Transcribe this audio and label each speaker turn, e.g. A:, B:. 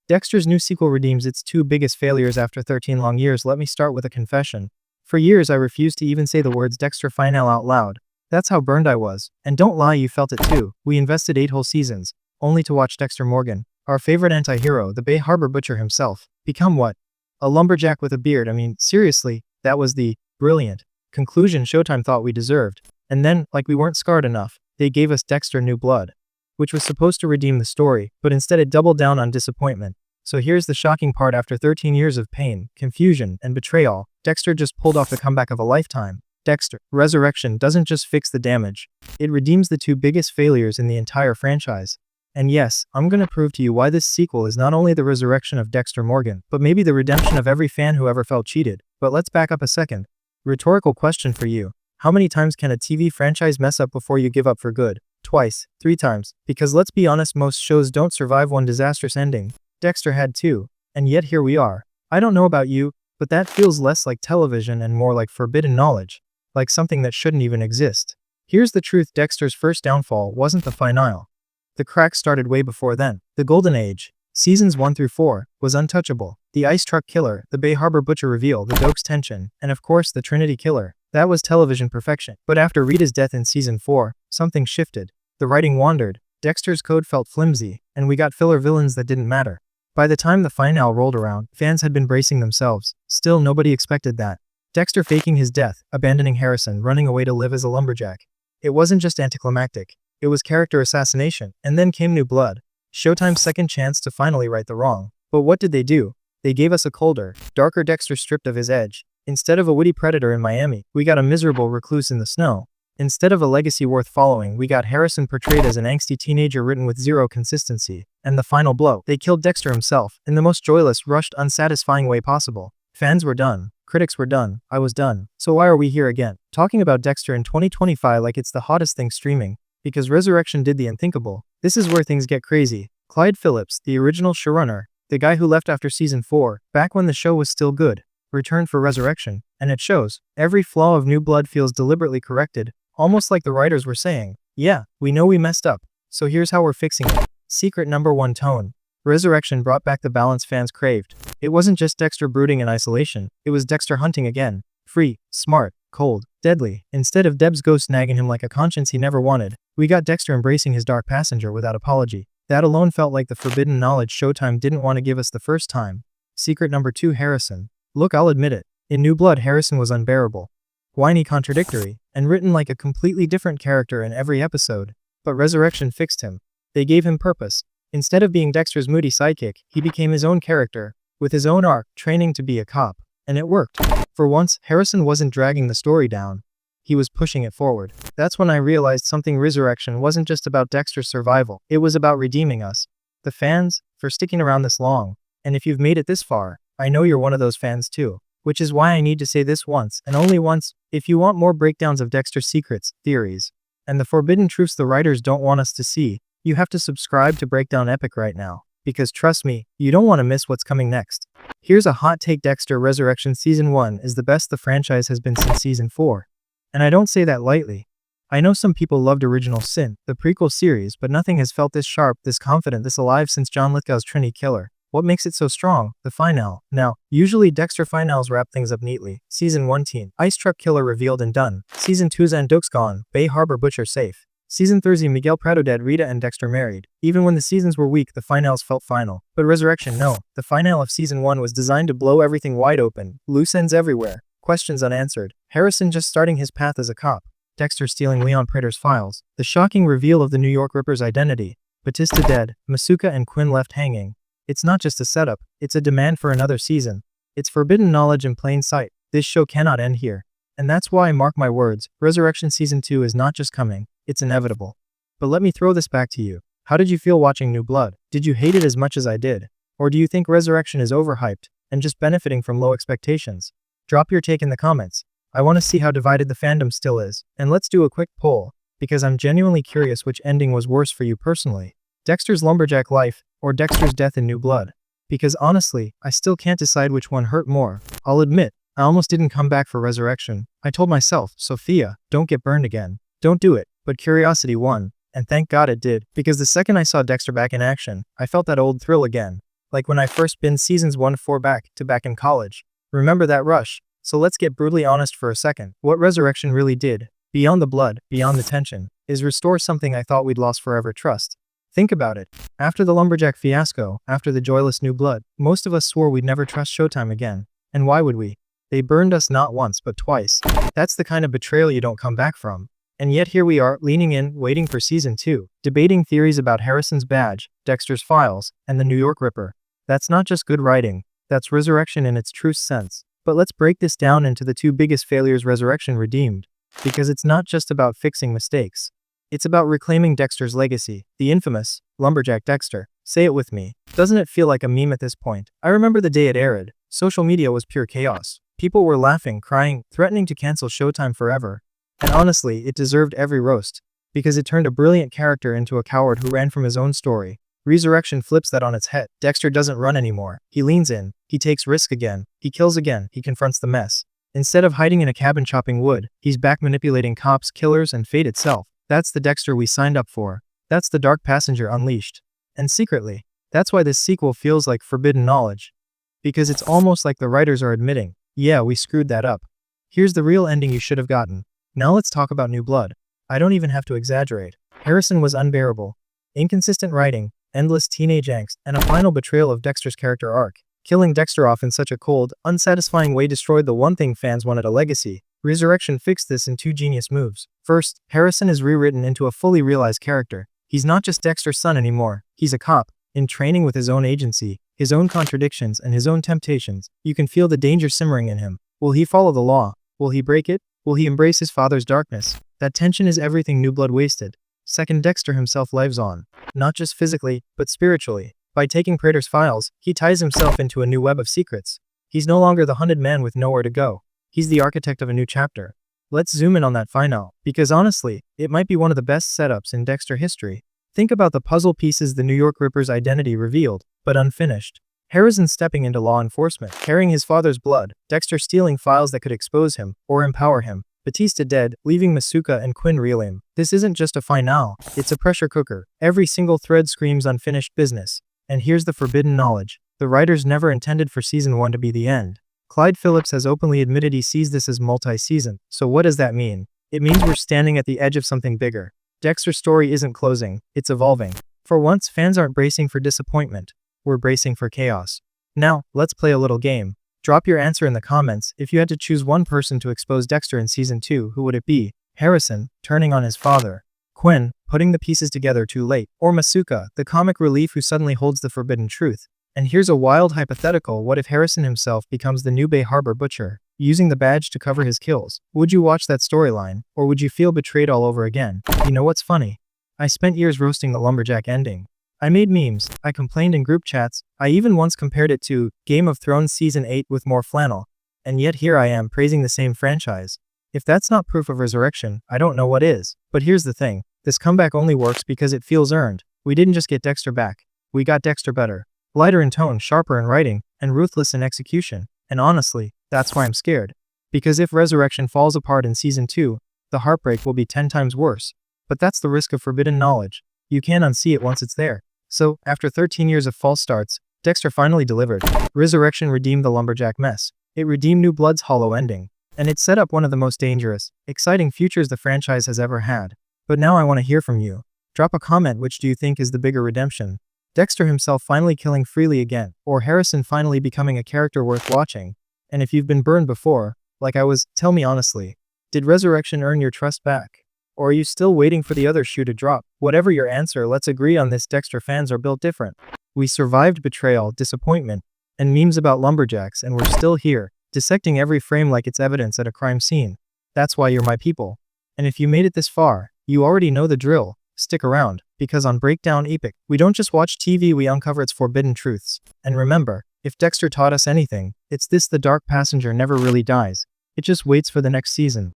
A: Dexter's new sequel redeems its two biggest failures after 13 long years. Let me start with a confession. For years I refused to even say the words Dexter final out loud. That's how burned I was. And don't lie, you felt it too. We invested 8 whole seasons, only to watch Dexter Morgan, our favorite anti-hero, the Bay Harbor Butcher himself, become what? A lumberjack with a beard. I mean, seriously, that was the brilliant conclusion Showtime thought we deserved. And then, like we weren't scarred enough, they gave us Dexter New Blood, which was supposed to redeem the story, but instead it doubled down on disappointment. So here's the shocking part: after 13 years of pain, confusion, and betrayal, Dexter just pulled off the comeback of a lifetime. Dexter Resurrection doesn't just fix the damage, it redeems the two biggest failures in the entire franchise. And yes, I'm gonna prove to you why this sequel is not only the resurrection of Dexter Morgan, but maybe the redemption of every fan who ever felt cheated. But let's back up a second. Rhetorical question for you. How many times can a TV franchise mess up before you give up for good? Twice, 3 times. Because let's be honest, most shows don't survive one disastrous ending. Dexter had 2. And yet here we are. I don't know about you, but that feels less like television and more like forbidden knowledge. Like something that shouldn't even exist. Here's the truth: Dexter's first downfall wasn't the finale. The crack started way before then. The Golden Age, seasons 1 through 4, was untouchable. The Ice Truck Killer, the Bay Harbor Butcher reveal, the Dokes tension, and of course the Trinity Killer. That was television perfection. But after Rita's death in season 4, something shifted. The writing wandered, Dexter's code felt flimsy, and we got filler villains that didn't matter. By the time the finale rolled around, fans had been bracing themselves. Still, nobody expected that. Dexter faking his death, abandoning Harrison, running away to live as a lumberjack. It wasn't just anticlimactic. It was character assassination. And then came New Blood, Showtime's second chance to finally right the wrong. But what did they do? They gave us a colder, darker Dexter stripped of his edge. Instead of a witty predator in Miami, we got a miserable recluse in the snow. Instead of a legacy worth following, we got Harrison portrayed as an angsty teenager written with zero consistency. And the final blow: they killed Dexter himself, in the most joyless, rushed, unsatisfying way possible. Fans were done. Critics were done. I was done. So why are we here again, talking about Dexter in 2025 like it's the hottest thing streaming? Because Resurrection did the unthinkable. This is where things get crazy. Clyde Phillips, the original showrunner, the guy who left after season 4, back when the show was still good, returned for Resurrection, and it shows. Every flaw of New Blood feels deliberately corrected, almost like the writers were saying, yeah, we know we messed up, so here's how we're fixing it. Secret number 1: tone. Resurrection brought back the balance fans craved. It wasn't just Dexter brooding in isolation, it was Dexter hunting again. Free, smart, cold, deadly. Instead of Deb's ghost nagging him like a conscience he never wanted, we got Dexter embracing his dark passenger without apology. That alone felt like the forbidden knowledge Showtime didn't want to give us the first time. Secret number 2: Harrison. Look, I'll admit it. In New Blood, Harrison was unbearable. Whiny, contradictory, and written like a completely different character in every episode. But Resurrection fixed him. They gave him purpose. Instead of being Dexter's moody sidekick, he became his own character, with his own arc, training to be a cop. And it worked. For once, Harrison wasn't dragging the story down. He was pushing it forward. That's when I realized something: Resurrection wasn't just about Dexter's survival, it was about redeeming us, the fans, for sticking around this long. And if you've made it this far, I know you're one of those fans too. Which is why I need to say this once, and only once: if you want more breakdowns of Dexter's secrets, theories, and the forbidden truths the writers don't want us to see, you have to subscribe to Breakdown Epic right now. Because trust me, you don't want to miss what's coming next. Here's a hot take: Dexter Resurrection Season 1 is the best the franchise has been since Season 4. And I don't say that lightly. I know some people loved Original Sin, the prequel series, but nothing has felt this sharp, this confident, this alive since John Lithgow's Trinity Killer. What makes it so strong? The finale. Now, usually Dexter finales wrap things up neatly. Season 1 teen, Ice Truck Killer revealed and done. Season 2 Dokes gone, Bay Harbor Butcher safe. Season 3 Miguel Prado dead, Rita and Dexter married. Even when the seasons were weak, the finales felt final. But Resurrection, no. The finale of Season 1 was designed to blow everything wide open. Loose ends everywhere. Questions unanswered. Harrison just starting his path as a cop. Dexter stealing Leon Prater's files. The shocking reveal of the New York Ripper's identity. Batista dead, Masuka and Quinn left hanging. It's not just a setup, it's a demand for another season. It's forbidden knowledge in plain sight. This show cannot end here. And that's why, mark my words, Resurrection Season 2 is not just coming, it's inevitable. But let me throw this back to you. How did you feel watching New Blood? Did you hate it as much as I did? Or do you think Resurrection is overhyped, and just benefiting from low expectations? Drop your take in the comments. I want to see how divided the fandom still is. And let's do a quick poll, because I'm genuinely curious which ending was worse for you personally. Dexter's lumberjack life, or Dexter's death in New Blood. Because honestly, I still can't decide which one hurt more. I'll admit, I almost didn't come back for Resurrection. I told myself, Sophia, don't get burned again. Don't do it. But curiosity won. And thank God it did, because the second I saw Dexter back in action, I felt that old thrill again. Like when I first binged seasons 1 to 4 back to back in college. Remember that rush? So let's get brutally honest for a second. What Resurrection really did, beyond the blood, beyond the tension, is restore something I thought we'd lost forever: trust. Think about it. After the lumberjack fiasco, after the joyless new blood, most of us swore we'd never trust Showtime again. And why would we? They burned us not once but twice. That's the kind of betrayal you don't come back from. And yet here we are, leaning in, waiting for season 2, debating theories about Harrison's badge, Dexter's files, and the New York Ripper. That's not just good writing, that's Resurrection in its true sense. But let's break this down into the two biggest failures Resurrection redeemed. Because it's not just about fixing mistakes. It's about reclaiming Dexter's legacy, the infamous lumberjack Dexter. Say it with me. Doesn't it feel like a meme at this point? I remember the day it aired. Social media was pure chaos. People were laughing, crying, threatening to cancel Showtime forever. And honestly, it deserved every roast. Because it turned a brilliant character into a coward who ran from his own story. Resurrection flips that on its head. Dexter doesn't run anymore. He leans in. He takes risk again. He kills again. He confronts the mess. Instead of hiding in a cabin chopping wood, he's back manipulating cops, killers, and fate itself. That's the Dexter we signed up for. That's the Dark Passenger unleashed. And secretly, that's why this sequel feels like forbidden knowledge. Because it's almost like the writers are admitting, yeah, we screwed that up. Here's the real ending you should have gotten. Now let's talk about New Blood. I don't even have to exaggerate. Harrison was unbearable. Inconsistent writing, endless teenage angst, and a final betrayal of Dexter's character arc. Killing Dexter off in such a cold, unsatisfying way destroyed the one thing fans wanted: a legacy. Resurrection fixed this in two genius moves. First, Harrison is rewritten into a fully realized character. He's not just Dexter's son anymore. He's a cop, in training with his own agency, his own contradictions, and his own temptations. You can feel the danger simmering in him. Will he follow the law? Will he break it? Will he embrace his father's darkness? That tension is everything New Blood wasted. Second, Dexter himself lives on. Not just physically, but spiritually. By taking Prater's files, he ties himself into a new web of secrets. He's no longer the hunted man with nowhere to go. He's the architect of a new chapter. Let's zoom in on that final, because honestly, it might be one of the best setups in Dexter history. Think about the puzzle pieces the New York Ripper's identity revealed, but unfinished. Harrison stepping into law enforcement, carrying his father's blood, Dexter stealing files that could expose him, or empower him, Batista dead, leaving Masuka and Quinn reeling. This isn't just a finale, it's a pressure cooker. Every single thread screams unfinished business. And here's the forbidden knowledge. The writers never intended for season 1 to be the end. Clyde Phillips has openly admitted he sees this as multi-season. So what does that mean? It means we're standing at the edge of something bigger. Dexter's story isn't closing, it's evolving. For once, fans aren't bracing for disappointment. We're bracing for chaos. Now, let's play a little game. Drop your answer in the comments. If you had to choose one person to expose Dexter in season 2, who would it be? Harrison, turning on his father. Quinn, putting the pieces together too late. Or Masuka, the comic relief who suddenly holds the forbidden truth. And here's a wild hypothetical: what if Harrison himself becomes the new Bay Harbor butcher, using the badge to cover his kills? Would you watch that storyline, or would you feel betrayed all over again? You know what's funny? I spent years roasting the lumberjack ending. I made memes, I complained in group chats, I even once compared it to Game of Thrones Season 8 with more flannel. And yet here I am praising the same franchise. If that's not proof of resurrection, I don't know what is. But here's the thing, this comeback only works because it feels earned. We didn't just get Dexter back, we got Dexter better. Lighter in tone, sharper in writing, and ruthless in execution. And honestly, that's why I'm scared. Because if Resurrection falls apart in season 2, the heartbreak will be 10 times worse. But that's the risk of forbidden knowledge. You can't unsee it once it's there. So, after 13 years of false starts, Dexter finally delivered. Resurrection redeemed the lumberjack mess. It redeemed New Blood's hollow ending. And it set up one of the most dangerous, exciting futures the franchise has ever had. But now I want to hear from you. Drop a comment: which do you think is the bigger redemption? Dexter himself finally killing freely again, or Harrison finally becoming a character worth watching? And if you've been burned before, like I was, tell me honestly, did Resurrection earn your trust back? Or are you still waiting for the other shoe to drop? Whatever your answer, let's agree on this: Dexter fans are built different. We survived betrayal, disappointment, and memes about lumberjacks, and we're still here, dissecting every frame like it's evidence at a crime scene. That's why you're my people. And if you made it this far, you already know the drill. Stick around, because on Breakdown Epic, we don't just watch TV, we uncover its forbidden truths. And remember, if Dexter taught us anything, it's this: the Dark Passenger never really dies. It just waits for the next season.